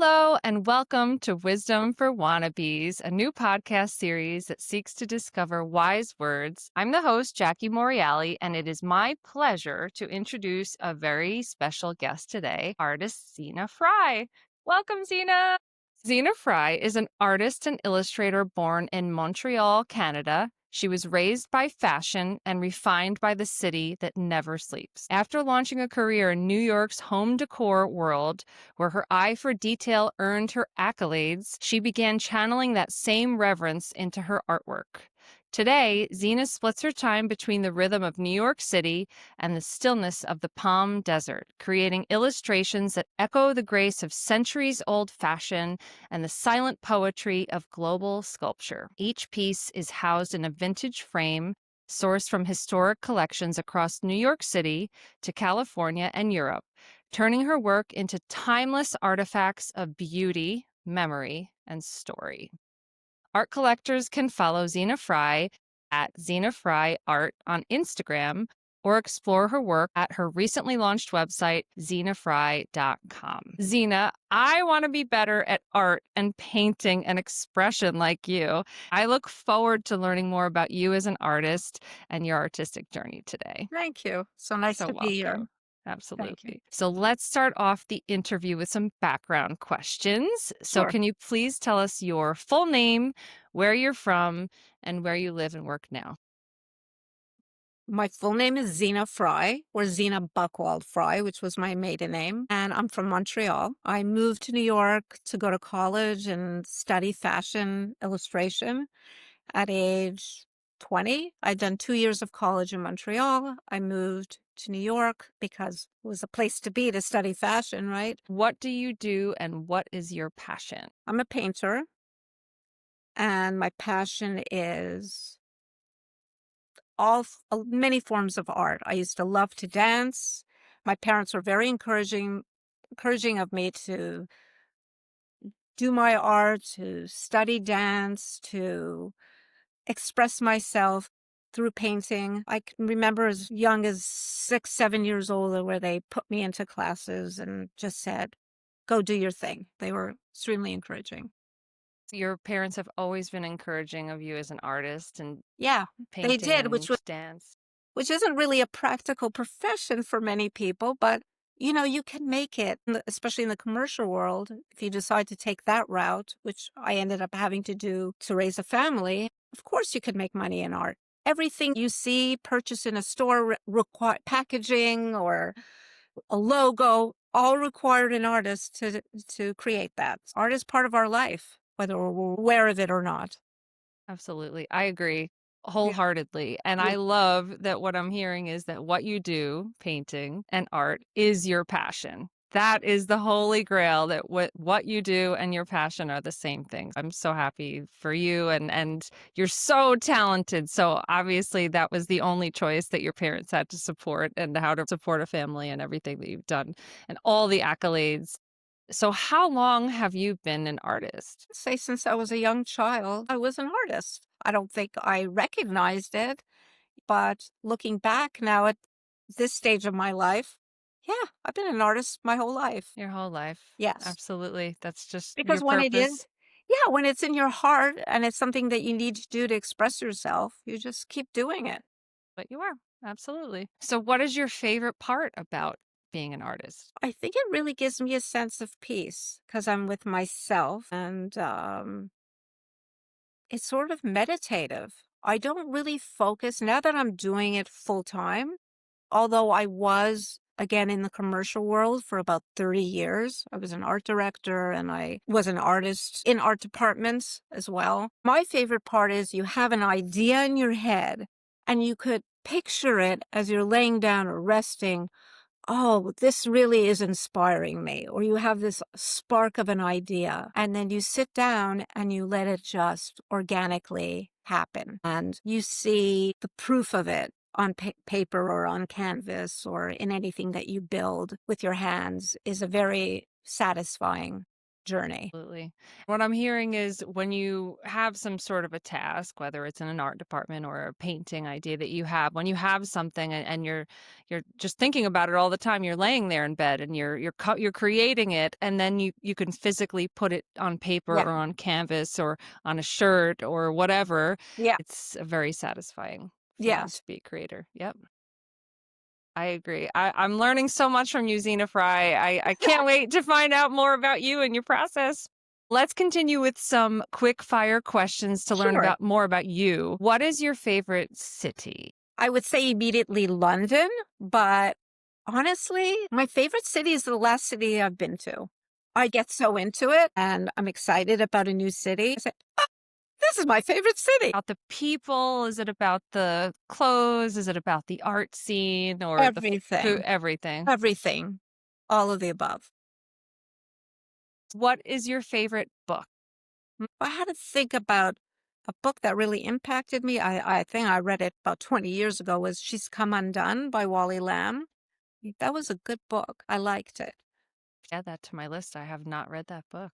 Hello, and welcome to Wisdom for Wannabes, a new podcast series that seeks to discover wise words. I'm the host, Jackie Morreale, and it is my pleasure to introduce a very special guest today, artist Zena Fry. Welcome, Zena. Zena Fry is an artist and illustrator born in Montreal, Canada. She was raised by fashion and refined by the city that never sleeps. After launching a career in New York's home decor world, where her eye for detail earned her accolades, she began channeling that same reverence into her artwork. Today, Zena splits her time between the rhythm of New York City and the stillness of the Palm Desert, creating illustrations that echo the grace of centuries-old fashion and the silent poetry of global sculpture. Each piece is housed in a vintage frame sourced from historic collections across New York City to California and Europe, turning her work into timeless artifacts of beauty, memory, and story. Art collectors can follow Zena Fry at Zena Fry Art on Instagram or explore her work at her recently launched website, zenafry.com. Zena, I want to be better at art and painting and expression like you. I look forward to learning more about you as an artist and your artistic journey today. Thank you. So nice So to be here. welcome. Thank you. Absolutely. So let's start off the interview with some background questions. So Sure. can you please tell us your full name, where you're from, and where you live and work now? My full name is Zena Fry, or Zena Buckwald Fry, which was my maiden name, and I'm from Montreal. I moved to New York to go to college and study fashion illustration at age 20. I'd done 2 years of college in Montreal. I moved to New York because it was a place to be to study fashion, right? What do you do and what is your passion? I'm a painter, and my passion is many forms of art. I used to love to dance. My parents were very encouraging of me to do my art, to study dance, to express myself through painting. I can remember as young as 6, 7 years old where they put me into classes and just said, go do your thing. They were extremely encouraging. Your parents have always been encouraging of you as an artist and Yeah, they painting did, and dance. which isn't really a practical profession for many people, but you can make it, especially in the commercial world, if you decide to take that route, which I ended up having to do to raise a family. Of course, you could make money in art. Everything you see purchased in a store require packaging or a logo, all required an artist to create that. Art is part of our life, whether we're aware of it or not. Absolutely. I agree Yeah. wholeheartedly. And Yeah. I love that what I'm hearing is that what you do, painting and art, is your passion. That is the holy grail, that what you do and your passion are the same things. I'm so happy for you, and you're so talented. So obviously that was the only choice that your parents had to support, and how to support a family and everything that you've done and all the accolades. So how long have you been an artist? Say since I was a young child, I was an artist. I don't think I recognized it, but looking back now at this stage of my life, yeah, I've been an artist my whole life. Your whole life. Yes. Absolutely. That's just your Because when it is, purpose. yeah, when it's in your heart and it's something that you need to do to express yourself, you just keep doing it. But you are. Absolutely. So what is your favorite part about being an artist? I think it really gives me a sense of peace because I'm with myself and it's sort of meditative. I don't really focus now that I'm doing it full time. Although I was, again, in the commercial world for about 30 years. I was an art director and I was an artist in art departments as well. My favorite part is you have an idea in your head and you could picture it as you're laying down or resting. Oh, this really is inspiring me. Or you have this spark of an idea and then you sit down and you let it just organically happen. And you see the proof of it on paper or on canvas or in anything that you build with your hands is a very satisfying journey. Absolutely. What I'm hearing is when you have some sort of a task, whether it's in an art department or a painting idea that you have, when you have something and you're just thinking about it all the time, you're laying there in bed and you're creating it, and then you can physically put it on paper Yeah. or on canvas or on a shirt or whatever. Yeah. It's a very satisfying feeling to Yes. be a creator. Yep. I agree. I'm learning so much from you, Zena Fry. I can't wait to find out more about you and your process. Let's continue with some quick fire questions to learn Sure. about more about you. What is your favorite city? I would say immediately London, but honestly, my favorite city is the last city I've been to. I get so into it and I'm excited about a new city. I say, "Ah, this is my favorite city." About the people? Is it about the clothes? Is it about the art scene or the food? Everything, Everything. everything, all of the above. What is your favorite book? If I had to think about a book that really impacted me, I think I read it about 20 years ago, was She's Come Undone by Wally Lamb. That was a good book. I liked it. Add that to my list. I have not read that book.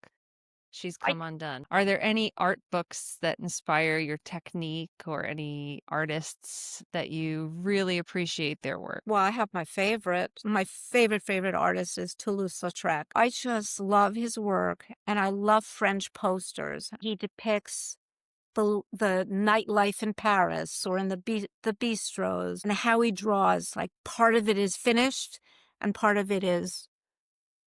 She's I Come Undone. Are there any art books that inspire your technique or any artists that you really appreciate their work? Well, I have my favorite. My favorite artist is Toulouse-Lautrec. I just love his work, and I love French posters. He depicts the nightlife in Paris or in the bistros, and how he draws. Like, part of it is finished, and part of it is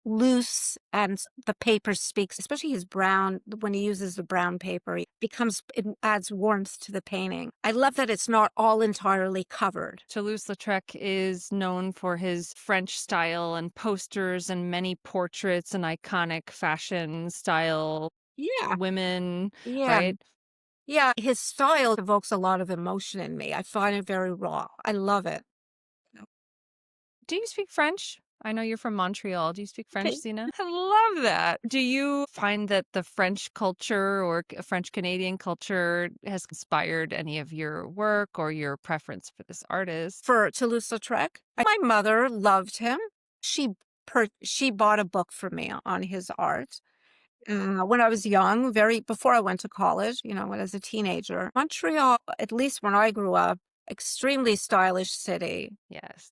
loose, and the paper speaks, especially his brown. When he uses the brown paper, it adds warmth to the painting. I love that it's not all entirely covered. Toulouse-Lautrec is known for his French style and posters and many portraits and iconic fashion style Yeah. women, Yeah. right? Yeah, his style evokes a lot of emotion in me. I find it very raw. I love it. Do you speak French? I know you're from Montreal. Do you speak French, Okay. Zena? I love that. Do you find that the French culture or French Canadian culture has inspired any of your work or your preference for this artist? For Toulouse-Lautrec, my mother loved him. She she bought a book for me on his art. When I was young, very before I went to college, when I was a teenager. Montreal, at least when I grew up, extremely stylish city. Yes.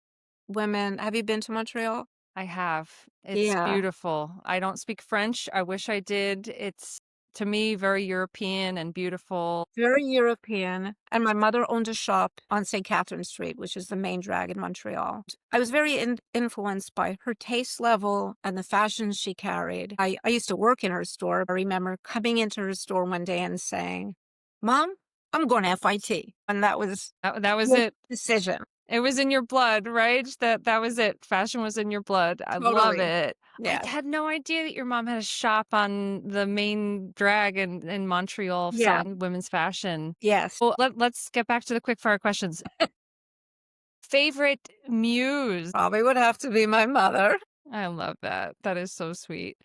Women, have you been to Montreal? I have. It's Yeah. beautiful. I don't speak French. I wish I did. It's, to me, very European and beautiful. Very European, and my mother owned a shop on St. Catherine Street, which is the main drag in Montreal. I was very influenced by her taste level and the fashions she carried. I used to work in her store. I remember coming into her store one day and saying, "Mom, I'm going to FIT." And that was That was the it. decision. It was in your blood, right? That was it. Fashion was in your blood. I love Totally. it. I Yeah. had no idea that your mom had a shop on the main drag in Montreal Yeah. selling women's fashion. Yes. Well, let's get back to the quick fire questions. Favorite muse? Probably would have to be my mother. I love that. That is so sweet.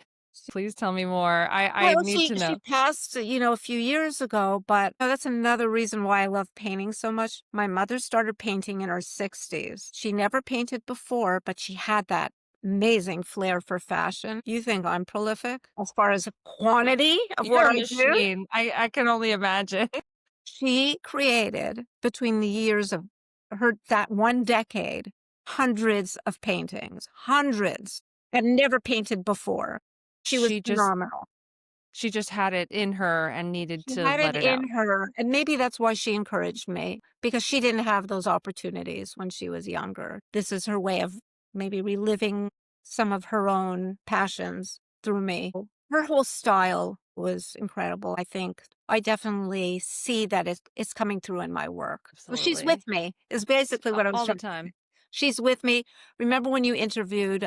Please tell me more. I Well, need to she know. passed, a few years ago, but that's another reason why I love painting so much. My mother started painting in her 60s. She never painted before, but she had that amazing flair for fashion. You think I'm prolific as far as quantity of what You're a I do? machine. I can only imagine. She created, between the years of that one decade, hundreds of paintings, hundreds, and never painted before. She was She just phenomenal. she just had it in her and needed She to had it let it out. in her, and maybe that's why she encouraged me, because she didn't have those opportunities when she was younger. This is her way of maybe reliving some of her own passions through me. Her whole style was incredible. I think I definitely see that it's coming through in my work. Well, she's with Absolutely. me, is basically what I was All the trying to time. say. She's with me. Remember when you interviewed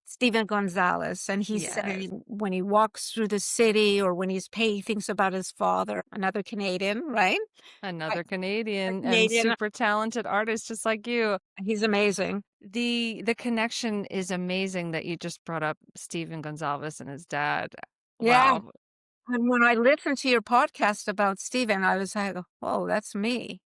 Stephen Gonzalez, and he said Yes. when he walks through the city or when he thinks about his father, another Canadian, right? Another A Canadian and Canadian, super talented artist just like you. he's amazing. The connection is amazing that you just brought up Steven Gonzalez and his dad. Yeah. Wow. And when I listened to your podcast about Stephen, I was like, oh, that's me.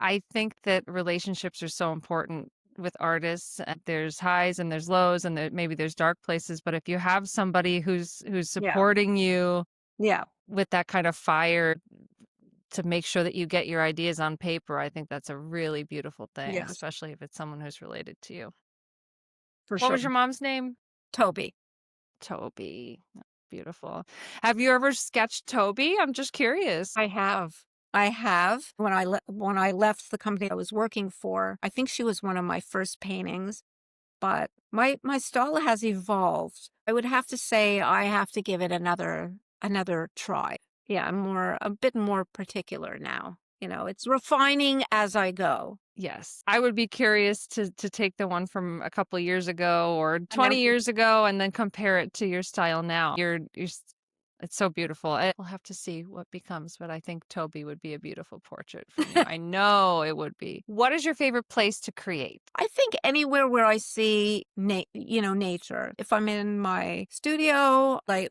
I think that relationships are so important with artists. There's highs and there's lows, and maybe there's dark places. But if you have somebody who's Yeah. supporting you Yeah. with that kind of fire to make sure that you get your ideas on paper, I think that's a really beautiful thing, Yes, especially if it's someone who's related to you. for What sure. was your mom's name? Toby. Toby. Beautiful. Have you ever sketched Toby? I'm just curious. I have. I have. When I left the company I was working for, I think she was one of my first paintings, but my style has evolved. I would have to say I have to give it another try. Yeah, I'm a bit more particular now. It's refining as I go. Yes. I would be curious to take the one from a couple of years ago or I never 20 years ago and then compare it to your style now. It's so beautiful. We'll have to see what becomes, but I think Toby would be a beautiful portrait from you. I know it would be. What is your favorite place to create? I think anywhere where I see nature. If I'm in my studio, I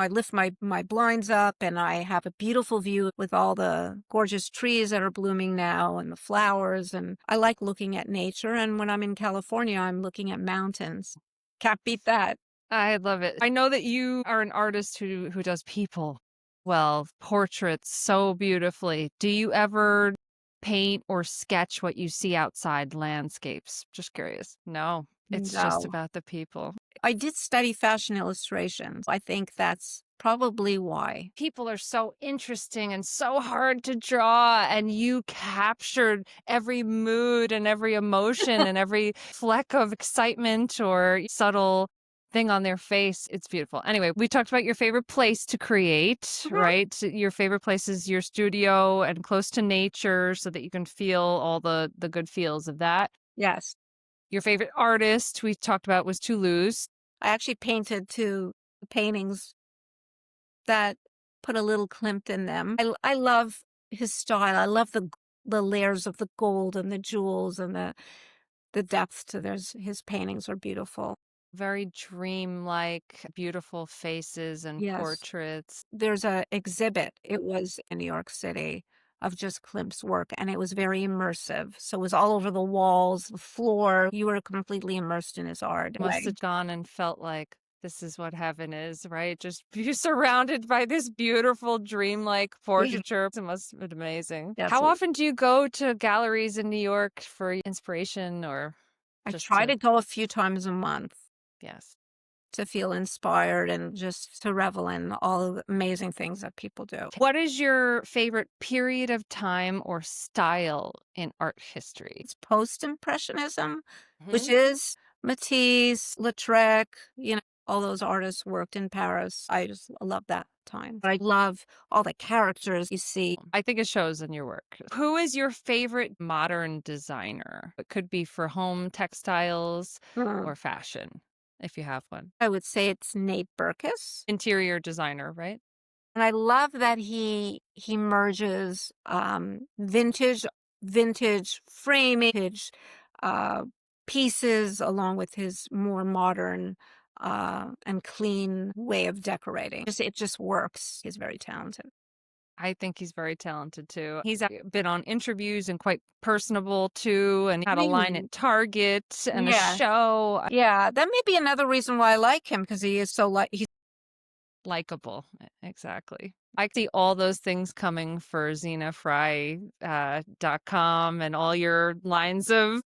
lift my blinds up and I have a beautiful view with all the gorgeous trees that are blooming now and the flowers. And I like looking at nature. And when I'm in California, I'm looking at mountains. Can't beat that. I love it. I know that you are an artist who does people well, portraits so beautifully. Do you ever paint or sketch what you see outside landscapes? Just curious. No, it's just No. about the people. I did study fashion illustrations. I think that's probably why. People are so interesting and so hard to draw, and you captured every mood and every emotion and every fleck of excitement or subtle thing on their face. It's beautiful. Anyway, we talked about your favorite place to create, Mhm. right? Your favorite place is your studio and close to nature so that you can feel all the good feels of that. Yes. Your favorite artist we talked about was Toulouse. I actually painted two paintings that put a little Klimt in them. I love his style. I love the layers of the gold and the jewels and the depth to his paintings are beautiful. Very dreamlike, beautiful faces and Yes. portraits. There's a exhibit. It was in New York City of just Klimt's work, and it was very immersive. So it was all over the walls, the floor. You were completely immersed in his art. Must have gone and felt like this is what heaven is, right? Just be surrounded by this beautiful, dreamlike Yeah, portraiture. It must have been amazing. that's How it. often do you go to galleries in New York for inspiration or I just try to, to go a few times a month yes? to feel inspired and just to revel in all the amazing things that people do. What is your favorite period of time or style in art history? It's post-impressionism, which Mhm. is Matisse, Lautrec, all those artists worked in Paris. I just love that time. But I love all the characters you see. I think it shows in your work. Who is your favorite modern designer? It could be for home textiles Mm. or fashion, if you have one. I would say it's Nate Berkus. Interior designer, right? And I love that he merges vintage framing, vintage uh, pieces along with his more modern and clean way of decorating. It just works. He's very talented. I think he's very talented too. He's been on interviews and quite personable too, and had a line Mm. at Target and a Yeah, show. yeah. That may be another reason why I like him because he is so he's Likable. Exactly. I see all those things coming for ZenaFry.com and all your lines of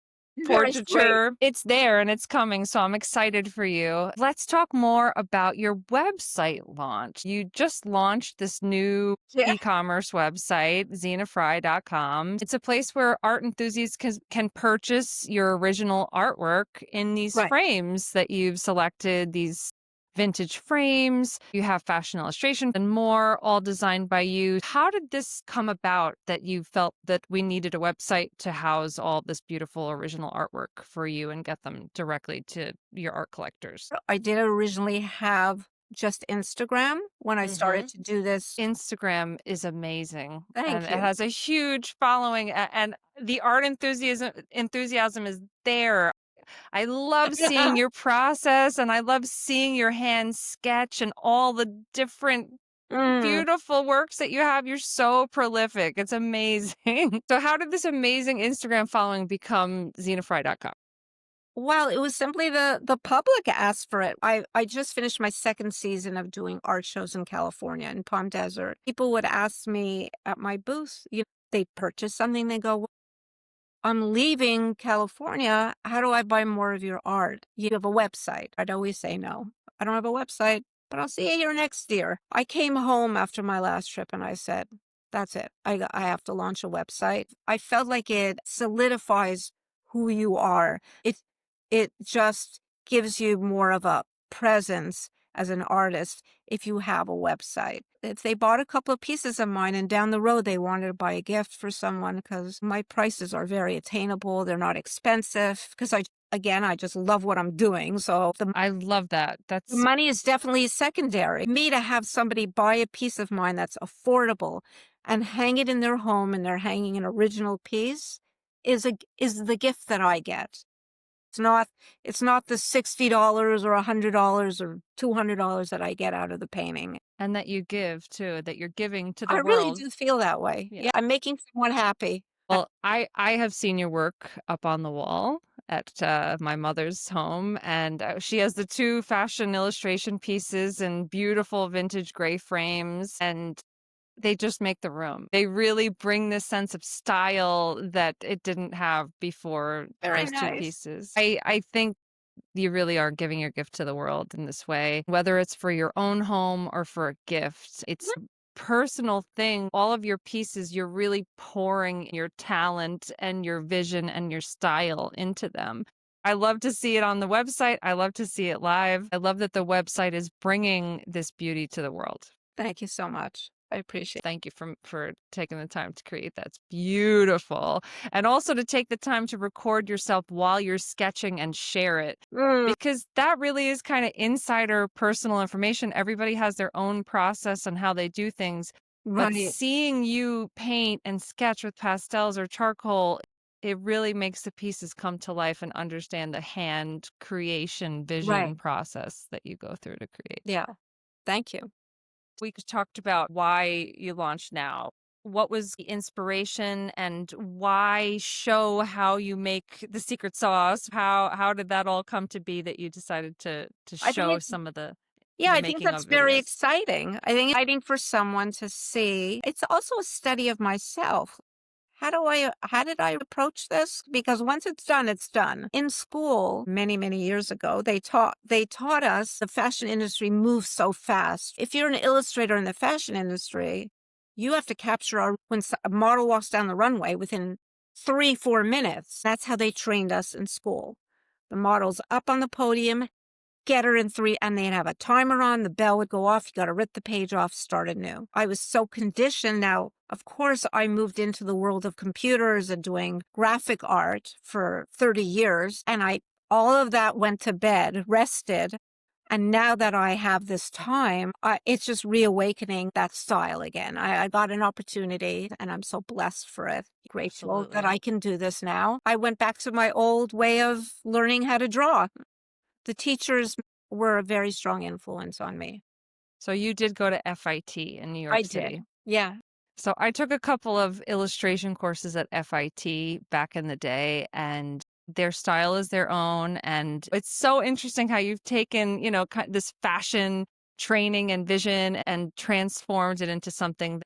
very sweet. portraiture. It's there and it's coming, so I'm excited for you. Let's talk more about your website launch. You just launched this new Yeah, e-commerce website, ZenaFry.com. It's a place where art enthusiasts can purchase your original artwork in these right. frames that you've selected, these vintage frames. You have fashion illustration and more, all designed by you. How did this come about that you felt that we needed a website to house all this beautiful original artwork for you and get them directly to your art collectors? I did originally have just Instagram when I started Hmm. to do this. Instagram is amazing and Thank it you. has a huge following and the art enthusiasm is there. I love seeing your process and I love seeing your hand sketch and all the different Mm. beautiful works that you have. You're so prolific. It's amazing. So how did this amazing Instagram following become ZenaFry.com? Well, it was simply the public asked for it. I just finished my second season of doing art shows in California, in Palm Desert. People would ask me at my booth, they'd purchase something, they go, I'm leaving California. How do I buy more of your art? You have a website. I'd always say no. I don't have a website, but I'll see you here next year. I came home after my last trip and I said, that's it. I have to launch a website. I felt like it solidifies who you are. It just gives you more of a presence as an artist if you have a website. If they bought a couple of pieces of mine and down the road they wanted to buy a gift for someone, because my prices are very attainable, they're not expensive, because I just love what I'm doing. So I love that. the That's money is definitely secondary. Me to have somebody buy a piece of mine that's affordable and hang it in their home and they're hanging an original piece is the gift that I get. It's not the $60 or $100 or $200 that I get out of the painting. and that you give too, that you're giving to the I really world. do feel that way. Yeah. Yeah, I'm making someone happy. Well, I have seen your work up on the wall at my mother's home, and she has the two fashion illustration pieces in beautiful vintage gray frames, and they just make the room. They really bring this sense of style that it didn't have before Very those two nice. pieces. I think you really are giving your gift to the world in this way, whether it's for your own home or for a gift. It's a personal thing. All of your pieces, you're really pouring your talent and your vision and your style into them. I love to see it on the website. I love to see it live. I love that the website is bringing this beauty to the world. Thank you so much. I appreciate Thank you for taking the time to create that. It's beautiful. And also to take the time to record yourself while you're sketching and share it. it. Mm, Because that really is kind of insider personal information. Everybody has their own process on how they do things. But right, seeing you paint and sketch with pastels or charcoal, it really makes the pieces come to life and understand the hand creation right. vision process that you go through to create. Yeah. Thank you. We talked about why you launched now. What was the inspiration and why show how you make the secret sauce? How did that all come to be that you decided to I think show it's some of Yeah, the I think making that's of very videos? exciting. I think exciting for someone to see. It's also a study of myself. How did I approach this? Because once it's done, it's done. In school, many, many years ago, they taught us the fashion industry moves so fast. If you're an illustrator in the fashion industry, you have to capture when a model walks down the runway within 3, 4 minutes. That's how they trained us in school. The model's up on the podium, get her in 3, and they'd have a timer on, the bell would go off, you got to rip the page off, start anew. I was so conditioned. Now, of course, I moved into the world of computers and doing graphic art for 30 years, and all of that went to bed, rested. And now that I have this time, it's just reawakening that style again. I got an opportunity and I'm so blessed for it. Grateful that Absolutely. I can do this now. I went back to my old way of learning how to draw. The teachers were a very strong influence on me. So you did go to FIT in New I York did. City. Yeah. So I took a couple of illustration courses at FIT back in the day, and their style is their own. And it's so interesting how you've taken, this fashion training and vision and transformed it into something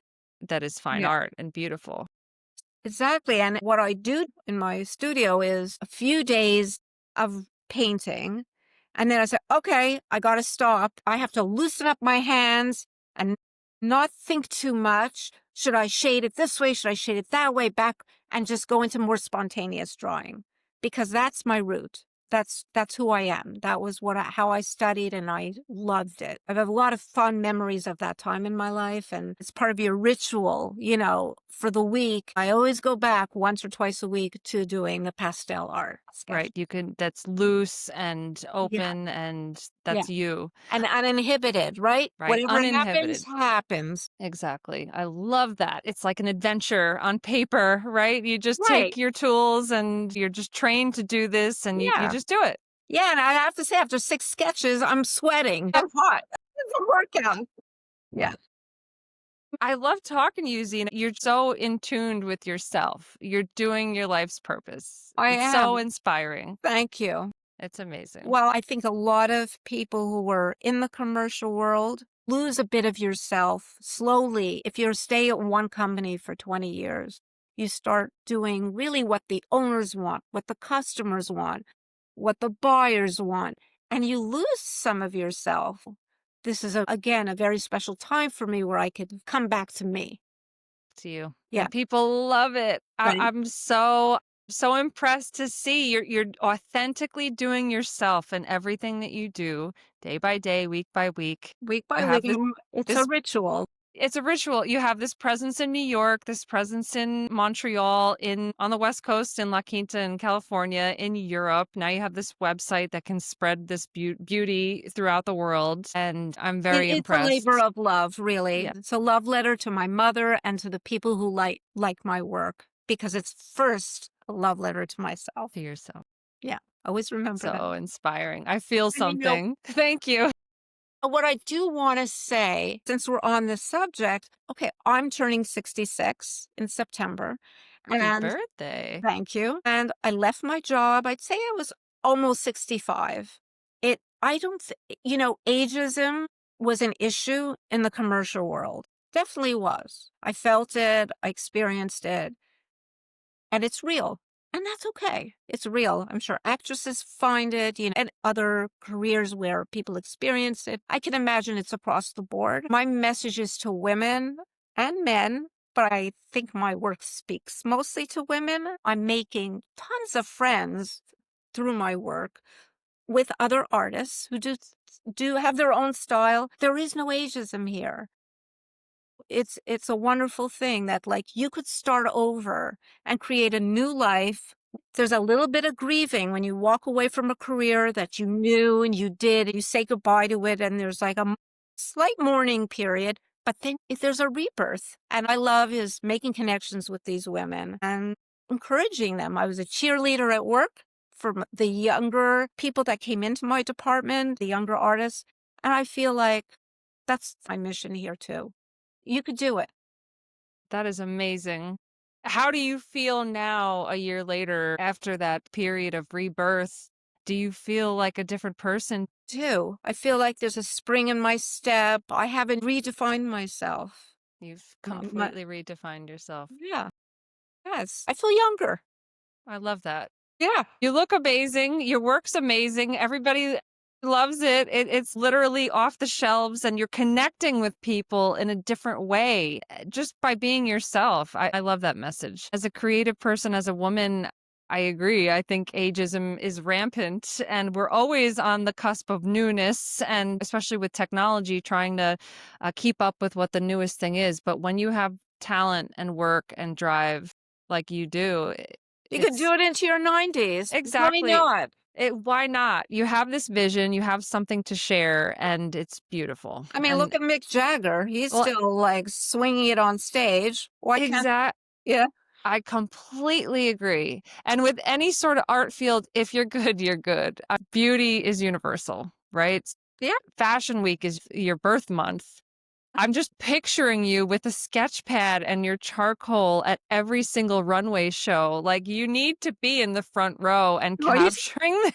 that is fine Yeah. art and beautiful. Exactly. And what I do in my studio is a few days of painting. And then I say, okay, I got to stop. I have to loosen up my hands and not think too much. Should I shade it this way? Should I shade it that way? Back, and just go into more spontaneous drawing, because that's my route. That's who I am. That was how I studied, and I loved it. I have a lot of fond memories of that time in my life, and it's part of your ritual, for the week. I always go back once or twice a week to doing the pastel art sketch. Right. That's loose and Yeah, open, and yeah, that's you. and uninhibited, right? Right. Whatever happens, Uninhibited. happens. Exactly. I love that. It's like an adventure on paper, right? You just Right? take your tools and you're just trained to do this and you Yeah, just do it. yeah. And I have to say, after 6 sketches, I'm sweating. I'm hot. It's a workout. Yeah. I love talking to you, Zena. You're so in tune with yourself. You're doing your life's purpose. I It's so am. inspiring. Thank you. It's amazing. Well, I think a lot of people who were in the commercial world lose a bit of yourself slowly. If you stay at one company for 20 years, you start doing really what the owners want, what the customers want, what the buyers want, and you lose some of yourself. This is, again, a very special time for me where I could come back to me. To you. Yeah. And people love it. Thank I'm so impressed to see you're authentically doing yourself in everything that you do, day by day, week by week. Week You by have week. this It's a this ritual. it's a ritual. You have this presence in New York, this presence in Montreal, in on the West Coast in La Quinta in California, in Europe. Now you have this website that can spread this beauty throughout the world, and I'm very It's a labor impressed. of love, really. Yeah, It's a love letter to my mother and to the people who like my work, because it's first a love letter to myself. to yourself. Yeah, always remember that. So inspiring. I feel And something. Thank you. what I do want to say, since we're on this subject, okay, I'm turning 66 in September, Happy and birthday. thank you. And I left my job. I'd say I was almost 65. I don't, ageism was an issue in the commercial world. Definitely was. I felt it. I experienced it. And it's real. And that's okay. It's real. I'm sure actresses find it, and other careers where people experience it. I can imagine it's across the board. My message is to women and men, but I think my work speaks mostly to women. I'm making tons of friends through my work with other artists who do have their own style. There is no ageism here. It's a wonderful thing that, like, you could start over and create a new life. There's a little bit of grieving when you walk away from a career that you knew and you did, and you say goodbye to it, and there's like a slight mourning period. But then if there's a rebirth, and I love is making connections with these women and encouraging them. I was a cheerleader at work for the younger people that came into my department, the younger artists, and I feel like that's my mission here too. You could do it. That is amazing. How do you feel now, a year later, after that period of rebirth? Do you feel like a different person? Too. I feel like there's a spring in my step. I haven't redefined myself. You've My, completely redefined yourself. yeah. Yes. I feel younger. I love that. Yeah. You look amazing. Your work's amazing. Everybody loves it. It's literally off the shelves, and you're connecting with people in a different way just by being yourself. I love that message. As a creative person, as a woman, I agree. I think ageism is rampant, and we're always on the cusp of newness, and especially with technology, trying to keep up with what the newest thing is. But when you have talent and work and drive like you do, You could it's do it into your 90s. Why exactly. not? Why not? You have this vision, you have something to share, and it's beautiful. I mean, look And at Mick Jagger. He's well, still like swinging it on stage. Why can't, exact. yeah. I completely agree. And with any sort of art field, if you're good, you're good. Beauty is universal, right? Yeah. Fashion Week is your birth month. I'm just picturing you with a sketch pad and your charcoal at every single runway show. Like, you need to be in the front row and Well, you, capturing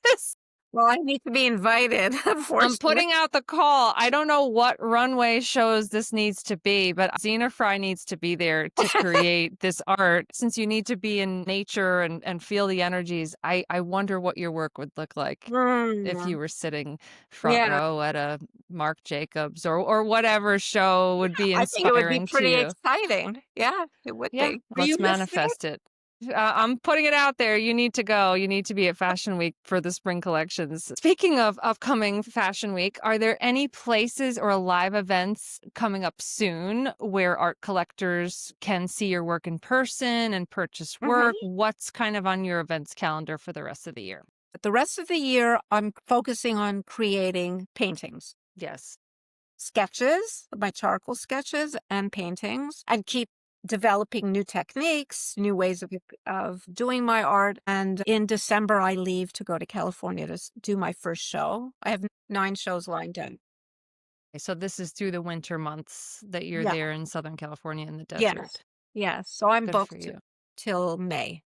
this. well, I need to be invited, I'm unfortunately. putting out the call. I don't know what runway shows this needs to be, but Zena Fry needs to be there to create this art. Since you need to be in nature and feel the energies, I wonder what your work would look like if Mm, you were sitting front yeah. row at a Marc Jacobs or whatever show would be I think it would be inspiring to pretty you. exciting. Yeah, it would Yeah, be. Are you let's listening? manifest it. I'm putting it out there. You need to go. You need to be at Fashion Week for the spring collections. Speaking of upcoming Fashion Week, are there any places or live events coming up soon where art collectors can see your work in person and purchase work? Hmm. What's kind of on your events calendar for the rest of the year? But the rest of the year, I'm focusing on creating paintings, Yes. sketches, my charcoal sketches and paintings, and keep developing new techniques, new ways of doing my art. And in December, I leave to go to California to do my first show. I have 9 shows lined up. So this is through the winter months that you're Yeah. there in Southern California in the Yes. desert. Yes. So I'm Good for booked you. till May.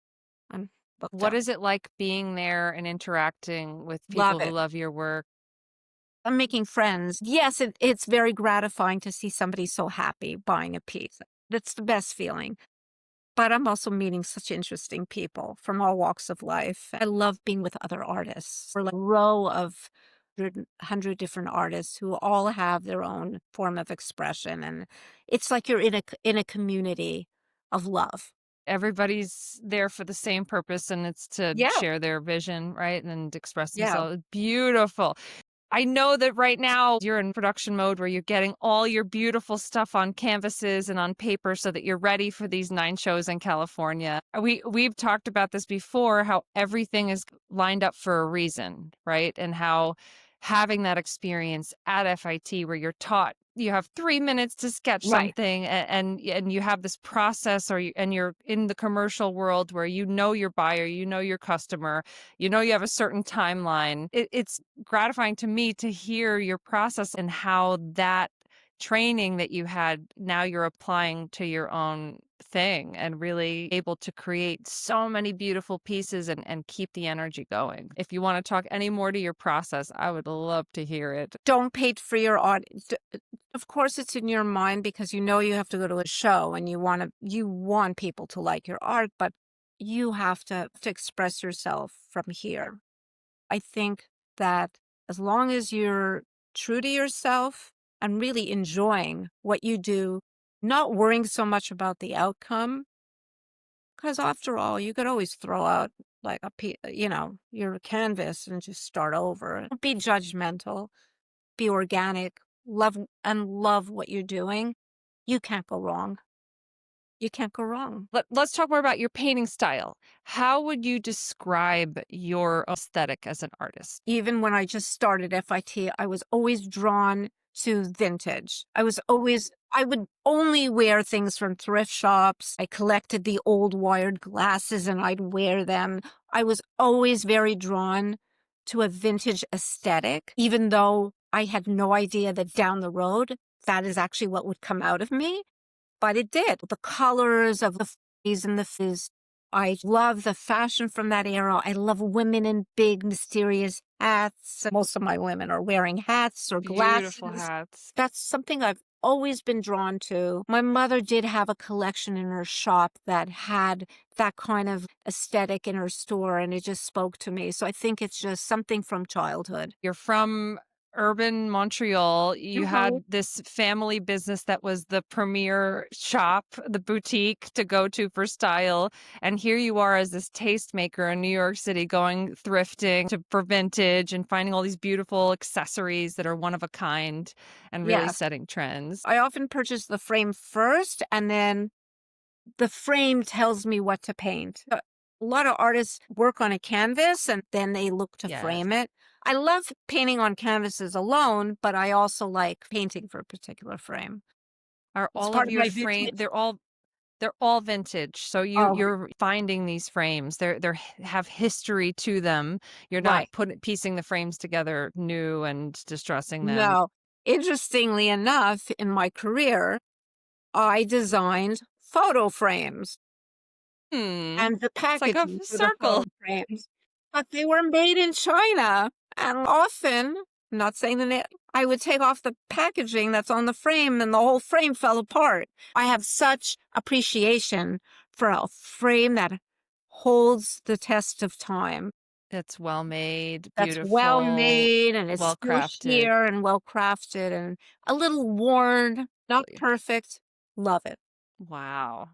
I'm booked What out. is it like being there and interacting with Love people who it. love your work? I'm making friends. Yes, it's very gratifying to see somebody so happy buying a piece. That's the best feeling. But I'm also meeting such interesting people from all walks of life. I love being with other artists. We're like a row of 100 different artists who all have their own form of expression. And it's like you're in a community of love. Everybody's there for the same purpose, and it's to Yeah. share their vision, right? And express Yeah. themselves. Beautiful. I know that right now you're in production mode where you're getting all your beautiful stuff on canvases and on paper so that you're ready for these 9 shows in California. We've talked about this before, how everything is lined up for a reason, right? And how having that experience at FIT where you're taught you have 3 minutes to sketch Right. something and you have this process and you're in the commercial world where you know your buyer, you know your customer, you know you have a certain timeline. It's gratifying to me to hear your process and how that training that you had now you're applying to your own thing and really able to create so many beautiful pieces and keep the energy going. If you want to talk any more to your process, I would love to hear it. Don't pay for your audience. Of course, it's in your mind because you know you have to go to a show and you want people to like your art, but you have to express yourself from here. I think that as long as you're true to yourself and really enjoying what you do, not worrying so much about the outcome, because after all, you could always throw out like your canvas and just start over. Don't be judgmental, be organic, love what you're doing. You can't go wrong. You can't go wrong. Let's talk more about your painting style. How would you describe your aesthetic as an artist? Even when I just started FIT, I was always drawn to vintage. I would only wear things from thrift shops. I collected the old wired glasses and I'd wear them. I was always very drawn to a vintage aesthetic, even though I had no idea that down the road, that is actually what would come out of me. But it did. The colors of the fizz and the fizz. I love the fashion from that era. I love women in big, mysterious hats. Most of my women are wearing hats or Beautiful glasses. hats. That's something I've always been drawn to. My mother did have a collection in her shop that had that kind of aesthetic in her store, and it just spoke to me. So I think it's just something from childhood. You're from urban Montreal. You Mhm. had this family business that was the premier shop, the boutique to go to for style. And here you are as this tastemaker in New York City going thrifting for vintage and finding all these beautiful accessories that are one of a kind and really Yes. setting trends. I often purchase the frame first, and then the frame tells me what to paint. A lot of artists work on a canvas and then they look to Yes. frame it. I love painting on canvases alone, but I also like painting for a particular frame. Are It's all part of of your my frame vintage. they're all vintage. So Oh, you're finding these frames. Have history to them. You're not right. piecing the frames together new and distressing them. No. Interestingly enough, in my career, I designed photo frames. Hmm. And the It's like a packaging for the circle. photo frames, but they were made in China, and often, I'm not saying the name, I would take off the packaging that's on the frame and the whole frame fell apart. I have such appreciation for a frame that holds the test of time, It's well made, that's well beautiful, made and it's well still crafted. here and well crafted and a little worn, not perfect. Love it. Wow.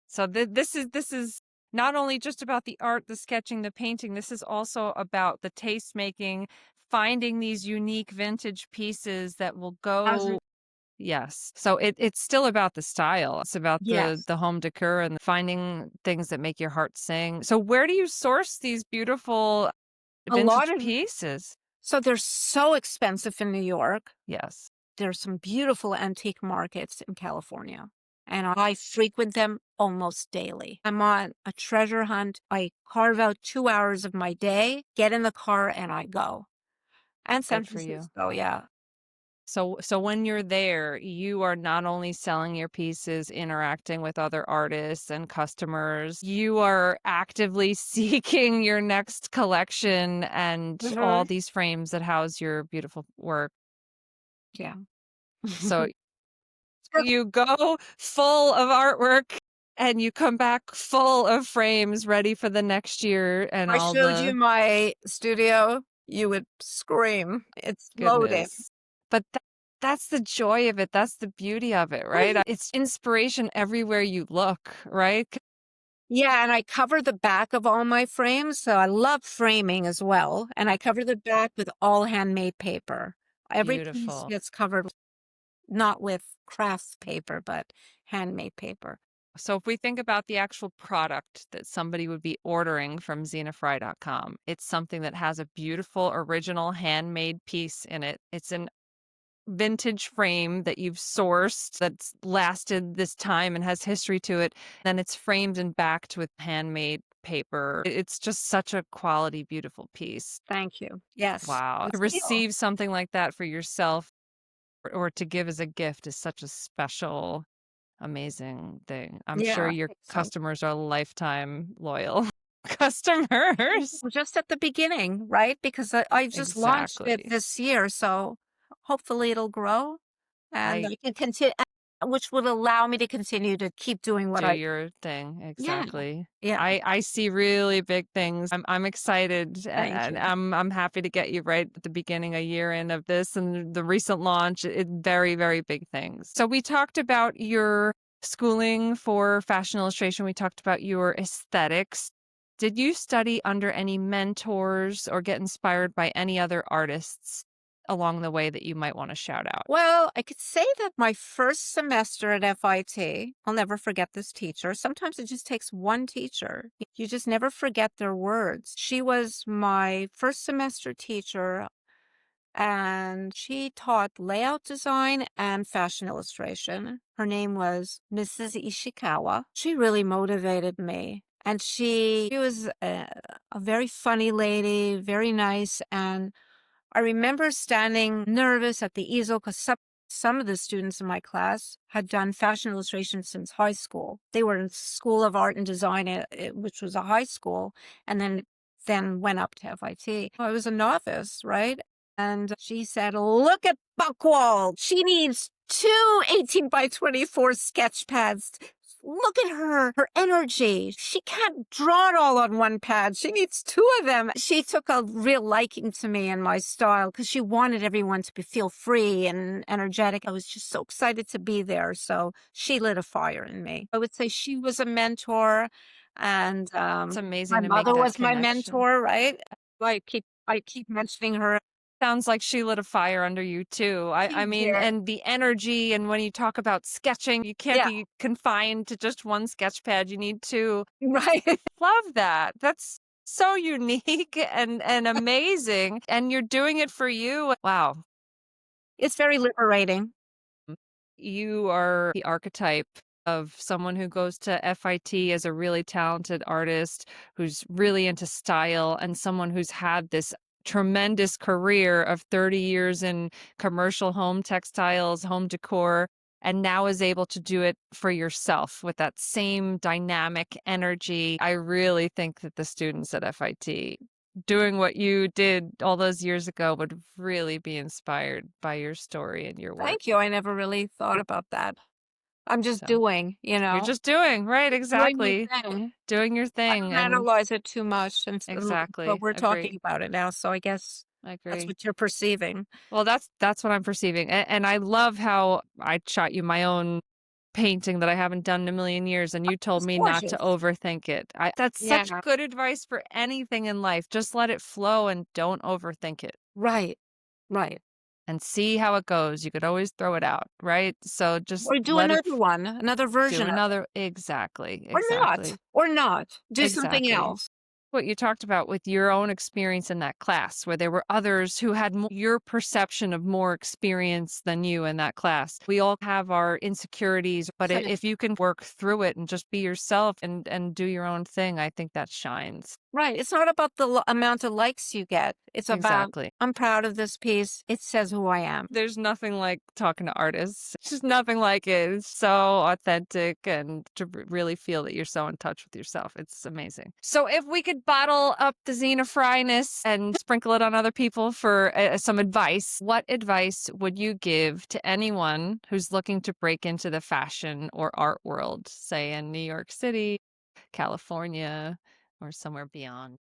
So this is not only just about the art, the sketching, the painting. This is also about the taste making, finding these unique vintage pieces that will As go. Yes. So it's still about the style. It's about the yes, the home decor and finding things that make your heart sing. So where do you source these beautiful a lot vintage of pieces? so they're so expensive in New York. Yes. There's some beautiful antique markets in California, and I frequent them almost daily. I'm on a treasure hunt. I carve out 2 hours of my day, get in the car, and I go. And San Good for you. Francisco, yeah. So when you're there, you are not only selling your pieces, interacting with other artists and customers, you are actively seeking your next collection and all Mhm. these frames that house your beautiful work. Yeah. So you go full of artwork and you come back full of frames ready for the next year and I all showed you the my studio, you would scream. It's loaded. goodness. But that's the joy of it. That's the beauty of it, right? It's inspiration everywhere you look, right? Yeah, and I cover the back of all my frames, so I love framing as well, and I cover the back with all handmade paper. Every piece Beautiful. gets covered not with crafts paper, but handmade paper. So if we think about the actual product that somebody would be ordering from zenafry.com, it's something that has a beautiful original handmade piece in it. It's an vintage frame that you've sourced that's lasted this time and has history to it. Then it's framed and backed with handmade paper. It's just such a quality, beautiful piece. Thank you. Yes, Wow. I To feel. receive something like that for yourself or to give as a gift is such a special, amazing thing. I'm Yeah, sure I your think so. customers are lifetime loyal customers. We're just at the beginning, right? Because I just launched it Exactly. this year, so hopefully it'll grow and I I can continue, which would allow me to continue to keep doing what do I your thing, Yeah, exactly. yeah, I see really big things. I'm excited thank and you. I'm happy to get you right at the beginning, a year in of this and the recent launch. It very, very big things. So we talked about your schooling for fashion illustration. We talked about your aesthetics. Did you study under any mentors or get inspired by any other artists along the way that you might want to shout out? Well, I could say that my first semester at FIT, I'll never forget this teacher. Sometimes it just takes one teacher. You just never forget their words. She was my first semester teacher and she taught layout design and fashion illustration. Her name was Mrs. Ishikawa. She really motivated me. And she was a very funny lady, very nice, and I remember standing nervous at the easel because some of the students in my class had done fashion illustration since high school. They were in School of Art and Design, which was a high school, and then went up to FIT. I was a novice, right? And she said, "Look at Buckwald. She needs two 18 by 24 sketch pads. Look at her energy. She can't draw it all on one pad. She needs two of them." She took a real liking to me and my style because she wanted everyone to feel free and energetic. I was just so excited to be there. So she lit a fire in me. I would say she was a mentor, and It's my amazing to make mother that was my connection. mentor, right? I keep mentioning her. Sounds like she lit a fire under you too. I She mean, did. and the energy, and when you talk about sketching, you can't Yeah, be confined to just one sketch pad. You need two. right. Love that. That's so unique and amazing. And you're doing it for you. Wow. It's very liberating. You are the archetype of someone who goes to FIT as a really talented artist who's really into style and someone who's had this tremendous career of 30 years in commercial home textiles, home decor, and now is able to do it for yourself with that same dynamic energy. I really think that the students at FIT doing what you did all those years ago would really be inspired by your story and your work. Thank you. I never really thought about that. I'm just So doing, you're just doing, right, doing my exactly. thing. Doing your I thing don't and analyze it too much, but exactly. we're talking Agree. about it now, so I guess I that's agree. what you're perceiving. Well, that's what I'm perceiving. And I love how I shot you my own painting that I haven't done in a million years and you told It's me not to gorgeous. overthink it. That's such Yeah, good advice for anything in life. Just let it flow and don't overthink it right, right. and see how it goes. You could always throw it out, right? So just Or do let it another one, another do version of it. another exactly, Or not, exactly. or not. Do something Exactly. else. what you talked about with your own experience in that class, where there were others who had your perception of more experience than you in that class. We all have our insecurities, but Definitely. if you can work through it and just be yourself and do your own thing, I think that shines. Right. It's not about the amount of likes you get. It's about, Exactly. I'm proud of this piece. It says who I am. There's nothing like talking to artists. It's just nothing like it. It's so authentic and to really feel that you're so in touch with yourself. It's amazing. So if we could bottle up the Zena Fryness and sprinkle it on other people for some advice, what advice would you give to anyone who's looking to break into the fashion or art world, say in New York City, California, or somewhere beyond?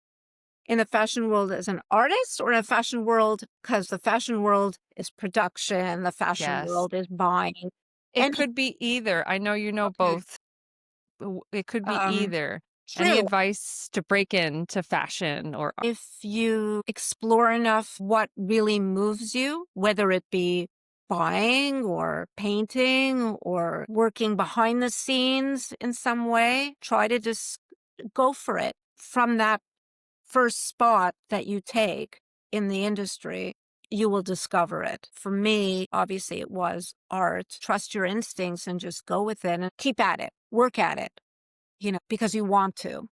In the fashion world as an artist, or in a fashion world, because the fashion world is production, the fashion Yes. world is buying. It Any could be either. I know you know Okay. both. It could be um either. Any True. advice to break into fashion or If you explore enough what really moves you, whether it be buying or painting or working behind the scenes in some way, try to just go for it from that first spot that you take in the industry. You will discover it. For me, obviously, it was art. Trust your instincts and just go with it and keep at it, work at it, because you want to.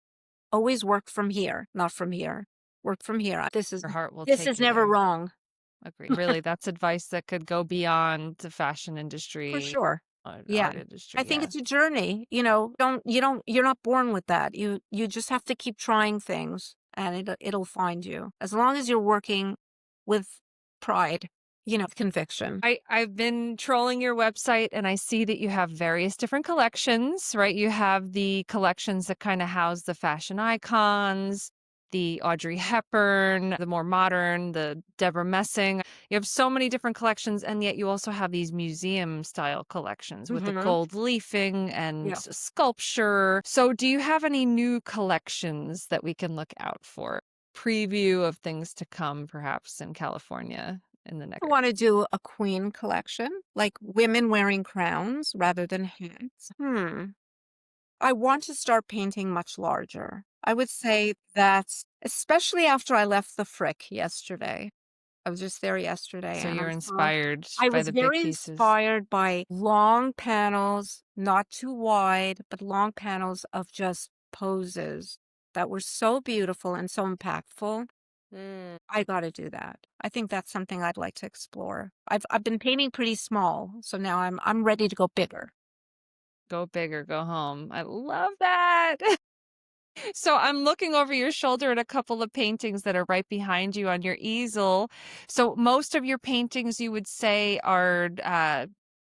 Always work from here, not from here. Work from here. This is your heart will this take is you never there? wrong. Agree. Really, that's advice that could go beyond the fashion For industry, sure. Yeah. art I industry. think Yeah. it's a journey. You're not born with that. You just have to keep trying things and it'll find you. As long as you're working with pride, conviction. I've been trolling your website and I see that you have various different collections, right? You have the collections that kind of house the fashion icons, the Audrey Hepburn, the more modern, the Deborah Messing. You have so many different collections, and yet you also have these museum style collections with the Mhm. gold leafing and Yeah. sculpture. So, do you have any new collections that we can look out for? Preview of things to come, perhaps in California in the I next. want to do a queen collection, like women wearing crowns rather than hats. I want to start painting much larger. I would say that, especially after I left the Frick yesterday. I was just there yesterday So and you're inspired I by was the big very pieces. inspired by long panels, not too wide, but long panels of just poses that were so beautiful and so impactful. Mm. I got to do that. I think that's something I'd like to explore. I've been painting pretty small, so now I'm ready to go bigger. Go big or go home. I love that. So I'm looking over your shoulder at a couple of paintings that are right behind you on your easel. So most of your paintings you would say are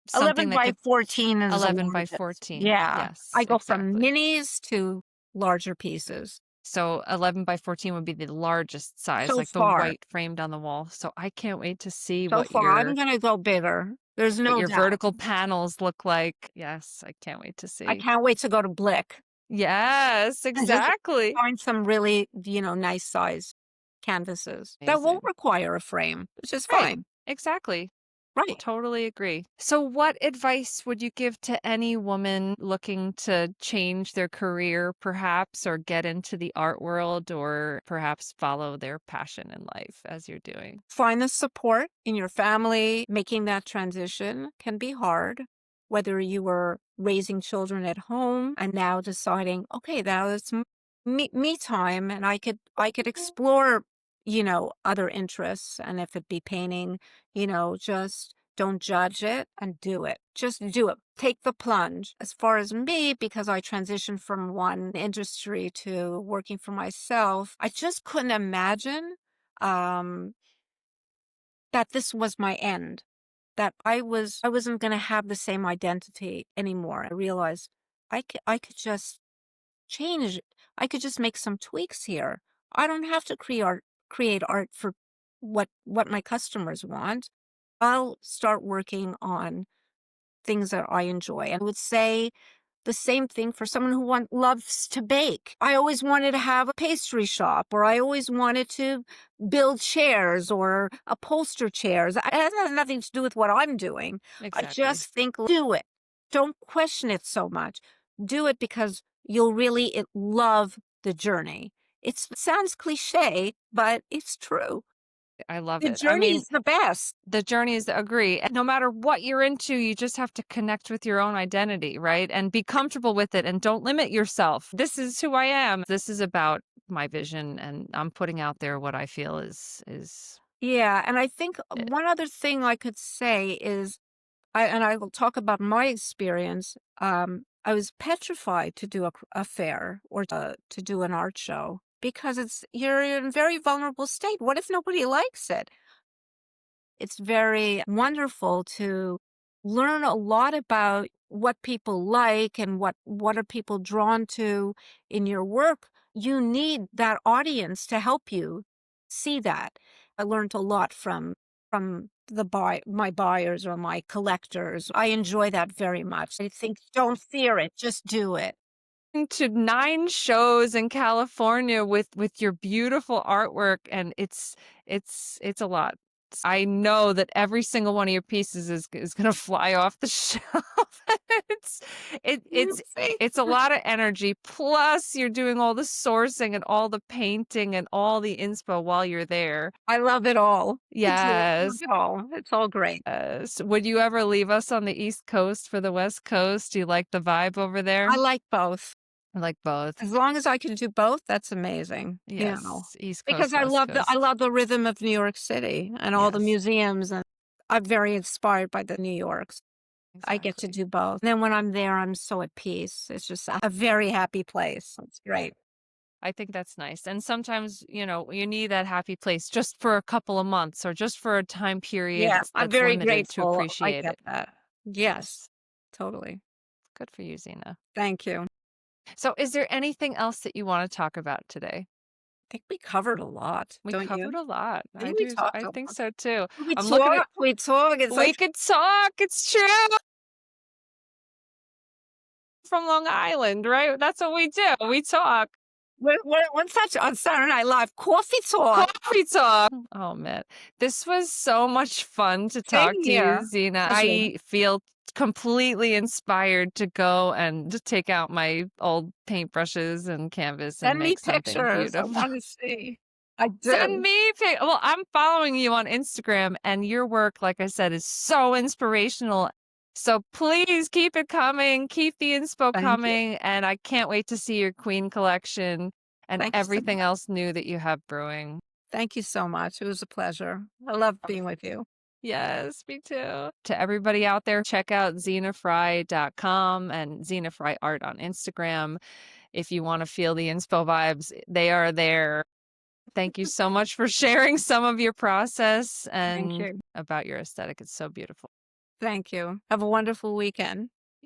something 11 that by could 14 is the 11 by largest. 14. Yeah. I Yes, go from exactly. minis to larger pieces. So 11 by 14 would be the largest size, So like the far. white framed on the wall. So I can't wait to see So far, I'm going to go bigger. There's what no your doubt. vertical panels look like. Yes, I can't wait to I see. can't wait to go to Blick Yes, and just exactly. find some really, nice size canvases that won't Amazing. require a frame, which is Right. fine. Exactly. Right. Totally agree. So, what advice would you give to any woman looking to change their career, perhaps, or get into the art world, or perhaps follow their passion in life as you're doing? Find the support in your family. Making that transition can be hard, whether you were raising children at home and now deciding, okay, now it's me time, and I could explore, other interests. And if it be painting, just don't judge it and do it. Just do it. Take the plunge. As far as me, because I transitioned from one industry to working for myself, I just couldn't imagine um that this was my end, that I wasn't going to have the same identity anymore. I realized I could just change it. I could just make some tweaks here. I don't have to create art for what my customers want. I'll start working on things that I enjoy. And I would say the same thing for someone who loves to bake. I always wanted to have a pastry shop, or I always wanted to build chairs or upholster chairs. It has nothing to do with what I'm doing. I Exactly. just think, do it. Don't question it so much. Do it because you'll really love the journey. It sounds cliche, but it's true. I love The it. I journey mean, is the best. the journey is agree. And no matter what you're into, you just have to connect with your own identity, right? And be comfortable with it and don't limit yourself. This is who I am. This is about my vision and I'm putting out there what I feel is Yeah, and I think it. one other thing I could say is I will talk about my experience. I was petrified to do a fair or to do an art show because you're in a very vulnerable state. What if nobody likes it? It's very wonderful to learn a lot about what people like and what are people drawn to in your work. You need that audience to help you see that. I learned a lot from my buyers or my collectors. I enjoy that very much. I think don't fear it, just do it. To 9 shows in California with your beautiful artwork, and it's a lot. I know that every single one of your pieces is gonna fly off the shelf. It's it You it's see? it's a lot of energy, plus you're doing all the sourcing and all the painting and all the inspo while you're there. I love it all. I do. I love Yes, it all. It's all great. yes. Would you ever leave us on the East Coast for the West Coast? Do you like the vibe over there? I like both. I like both. As long as I can do both, that's amazing, Yes, East because Coast, West I Coast. love the rhythm of New York City and all the Yes, museums, and I'm very inspired by the New Yorks. I get to exactly. do both. Then when I'm there, I'm so at peace. It's just a very happy place. It's great. I think that's nice. And sometimes, you need that happy place just for a couple of months or just for a time period Yeah, I'm that's very limited to grateful. I appreciate get it. that. Yes, Yes. totally. Good for you, Zena. Thank you. So, is there anything else that you want to talk about today? I think we covered a lot, We don't covered you? a lot. I think we talked I a think lot. so too. We I'm looking at, talk, we talk. It's we like could talk. It's true. From Long Island, right? That's what we do. We talk. what's that on Saturday Night Live? Coffee talk. Coffee talk. Oh man, this was so much fun to talk Same to you, here. Zena. Pleasure. I feel completely inspired to go and to take out my old paintbrushes and canvas and Send me make something pictures. I beautiful. wanna see. I Send do. me well, I'm following you on Instagram and your work, like I said, is so inspirational. So please keep it coming, keep the inspo Thank you. coming, and I can't wait to see your Queen collection and Thank you so everything much. else new that you have brewing. Thank you so much. It was a pleasure. I love being with you. Yes, me too. To everybody out there, check out zenafry.com and Zena Fry Art on Instagram. If you want to feel the inspo vibes, they are there. Thank you so much for sharing some of your process Thank and you. about your aesthetic. It's so beautiful. Thank you. Have a wonderful weekend.